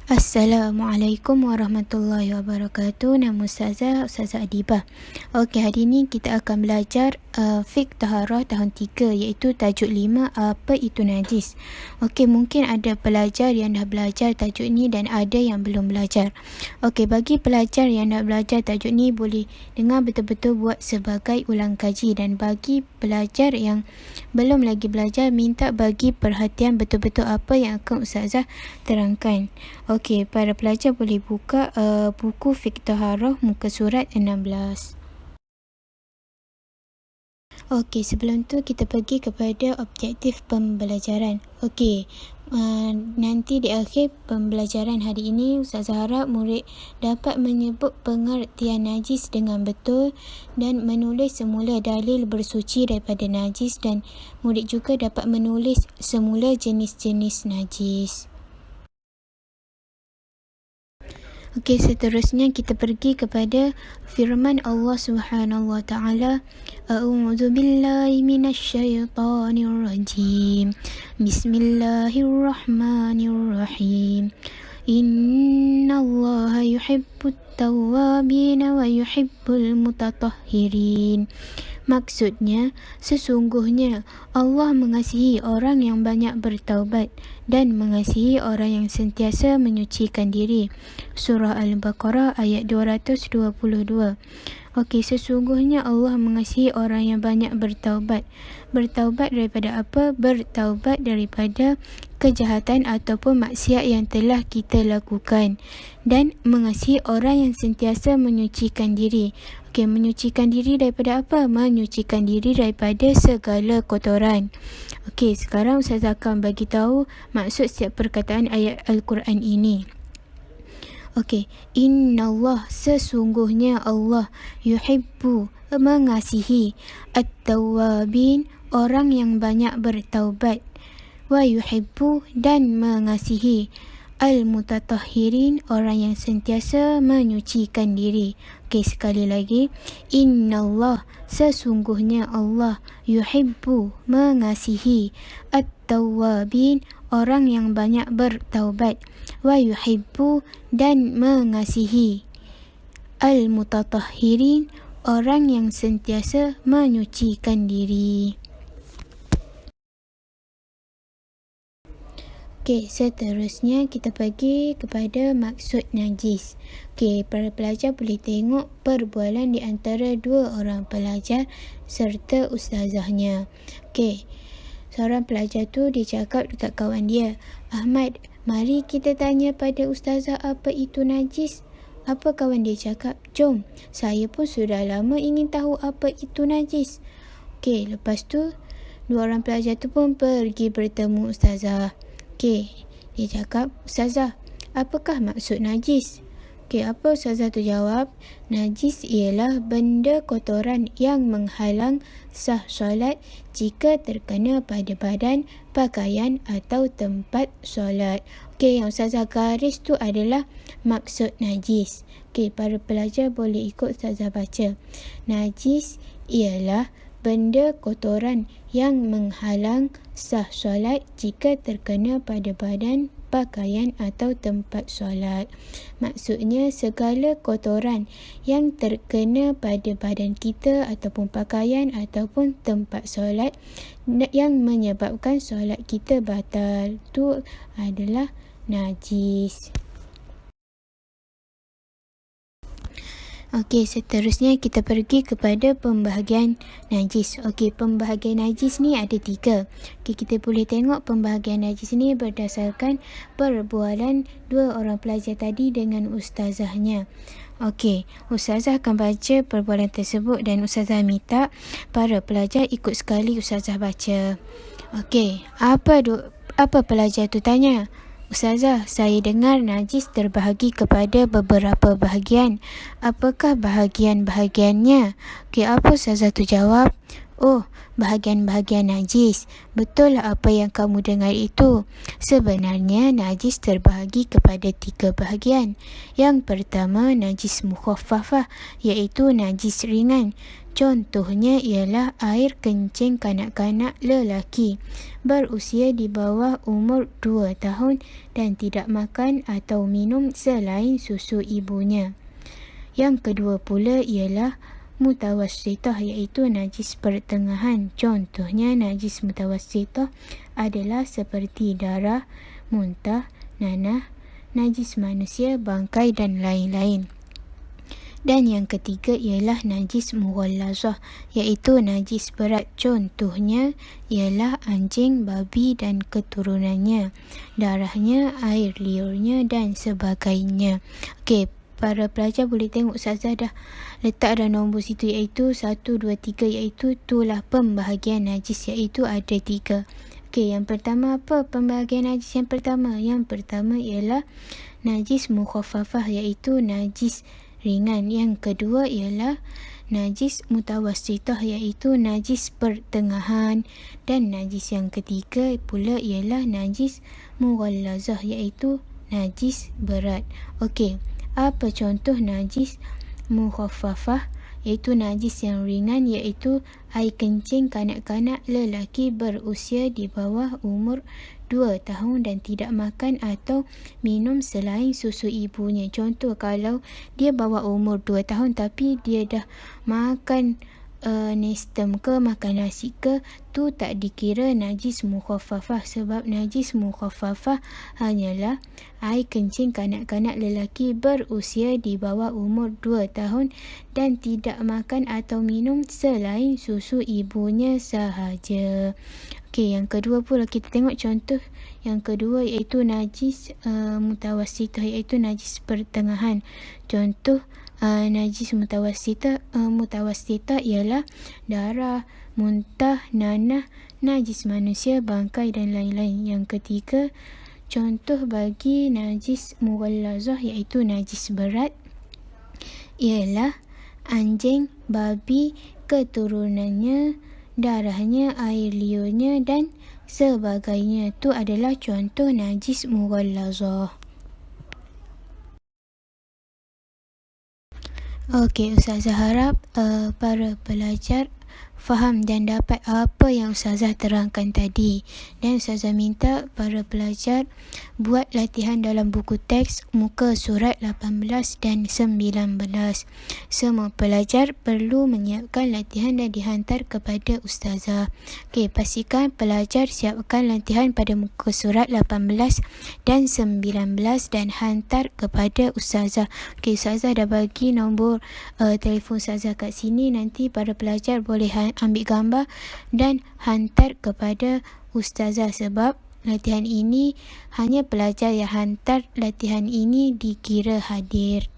Assalamualaikum warahmatullahi wabarakatuh. Nama Ustazah Adibah. Okey, hari ini kita akan belajar fiqh taharah tahun 3, iaitu tajuk 5, apa itu najis. Okey, mungkin ada pelajar yang dah belajar tajuk ni dan ada yang belum belajar. Okey, bagi pelajar yang dah belajar tajuk ni, boleh dengar betul-betul buat sebagai ulang kaji, dan bagi pelajar yang belum lagi belajar, minta bagi perhatian betul-betul apa yang akan Ustazah terangkan. Okey, para pelajar boleh buka buku fiqh taharah muka surat 16. Okey, sebelum tu kita pergi kepada objektif pembelajaran. Okey, nanti di akhir pembelajaran hari ini, Ustazah harap murid dapat menyebut pengertian najis dengan betul dan menulis semula dalil bersuci daripada najis, dan murid juga dapat menulis semula jenis-jenis najis. Okey, seterusnya kita pergi kepada firman Allah Subhanahu wa taala, A'udzu billahi minasyaitonir rajim. Bismillahirrahmanirrahim. Innallaha yuhibbut tawwabin wa yuhibbul mutatahhirin. Maksudnya, sesungguhnya Allah mengasihi orang yang banyak bertaubat dan mengasihi orang yang sentiasa menyucikan diri. Surah Al-Baqarah ayat 222. Okey, sesungguhnya Allah mengasihi orang yang banyak bertaubat. Bertaubat daripada apa? Bertaubat daripada kejahatan ataupun maksiat yang telah kita lakukan, dan mengasihi orang yang sentiasa menyucikan diri. Okey, menyucikan diri daripada apa? Menyucikan diri daripada segala kotoran. Okey, sekarang saya akan bagi tahu maksud setiap perkataan ayat Al-Quran ini. Okey, innallah, sesungguhnya Allah, yuhibbu, mengasihi, at-tawwabin, orang yang banyak bertaubat, wa yuhibbu, dan mengasihi, al-mutatahhirin, orang yang sentiasa menyucikan diri. Okey, sekali lagi, innallah, sesungguhnya Allah, yuhibbu, mengasihi, at-tawwabin, orang yang banyak bertaubat, wa yuhibbu, dan mengasihi, al-mutatahhirin, orang yang sentiasa menyucikan diri. Okey, seterusnya kita pergi kepada maksud najis. Okey, para pelajar boleh tengok perbualan di antara dua orang pelajar serta ustazahnya. Okey, seorang pelajar tu dia cakap dekat kawan dia, Ahmad, mari kita tanya pada ustazah apa itu najis. Apa kawan dia cakap? Jom, saya pun sudah lama ingin tahu apa itu najis. Okey, lepas tu dua orang pelajar tu pun pergi bertemu ustazah. Okey, dia cakap, Ustazah, apakah maksud najis? Okey, apa ustazah tu jawab? Najis ialah benda kotoran yang menghalang sah solat jika terkena pada badan, pakaian atau tempat solat. Okey, yang ustazah garis tu adalah maksud najis. Okey, para pelajar boleh ikut ustazah baca. Najis ialah benda kotoran yang menghalang sah solat jika terkena pada badan, pakaian atau tempat solat. Maksudnya, segala kotoran yang terkena pada badan kita ataupun pakaian ataupun tempat solat yang menyebabkan solat kita batal, itu adalah najis. Okey, seterusnya kita pergi kepada pembahagian najis. Okey, pembahagian najis ni ada 3. Okey, kita boleh tengok pembahagian najis ni berdasarkan perbualan dua orang pelajar tadi dengan ustazahnya. Okey, ustazah akan baca perbualan tersebut dan ustazah minta para pelajar ikut sekali ustazah baca. Okey, apa pelajar tu tanya? Ustazah, saya dengar najis terbahagi kepada beberapa bahagian. Apakah bahagian-bahagiannya? Okey, apa ustazah tu jawab? Oh, bahagian-bahagian najis. Betul lah apa yang kamu dengar itu. Sebenarnya najis terbahagi kepada 3 bahagian. Yang pertama najis mukhaffafah, iaitu najis ringan. Contohnya ialah air kencing kanak-kanak lelaki berusia di bawah umur 2 tahun dan tidak makan atau minum selain susu ibunya. Yang kedua pula ialah mutawassitah, iaitu najis pertengahan. Contohnya najis mutawassitah adalah seperti darah, muntah, nanah, najis manusia, bangkai dan lain-lain. Dan yang ketiga ialah najis mughallazah, iaitu najis berat. Contohnya ialah anjing, babi dan keturunannya, darahnya, air liurnya dan sebagainya. Okey, para pelajar boleh tengok Ustazah dah letak ada nombor situ, iaitu 1, 2, 3, iaitu itulah pembahagian najis, iaitu ada 3. Okey, yang pertama apa pembahagian najis yang pertama? Yang pertama ialah najis mukhaffafah, iaitu najis ringan. Yang kedua ialah najis mutawassitah, iaitu najis pertengahan. Dan najis yang ketiga pula ialah najis mughallazah, iaitu najis berat. Okey, apa contoh najis mukhaffafah? Iaitu najis yang ringan, iaitu air kencing kanak-kanak lelaki berusia di bawah umur 2 tahun dan tidak makan atau minum selain susu ibunya. Contoh kalau dia bawah umur 2 tahun tapi dia dah makan nestem ke, makan nasi ke, tu tak dikira najis mukhaffafah, sebab najis mukhaffafah hanyalah air kencing kanak-kanak lelaki berusia di bawah umur 2 tahun dan tidak makan atau minum selain susu ibunya sahaja. Okey, yang kedua pula kita tengok contoh yang kedua, iaitu najis mutawassitah, iaitu najis pertengahan. Contoh najis mutawassitah ialah darah, muntah, nanah, najis manusia, bangkai dan lain-lain. Yang ketiga, contoh bagi najis mughallazah, iaitu najis berat, ialah anjing, babi, keturunannya, darahnya, air liurnya dan sebagainya. Itu adalah contoh najis mughallazah. Okey, Ustazah harap para pelajar faham dan dapat apa yang Ustazah terangkan tadi. Dan Ustazah minta para pelajar buat latihan dalam buku teks muka surat 18 dan 19. Semua pelajar perlu menyiapkan latihan dan dihantar kepada Ustazah. Okey, pastikan pelajar siapkan latihan pada muka surat 18 dan 19 dan hantar kepada Ustazah. Okey, Ustazah dah bagi nombor telefon Ustazah kat sini. Nanti para pelajar boleh ambil gambar dan hantar kepada Ustazah, sebab latihan ini hanya pelajar yang hantar latihan ini dikira hadir.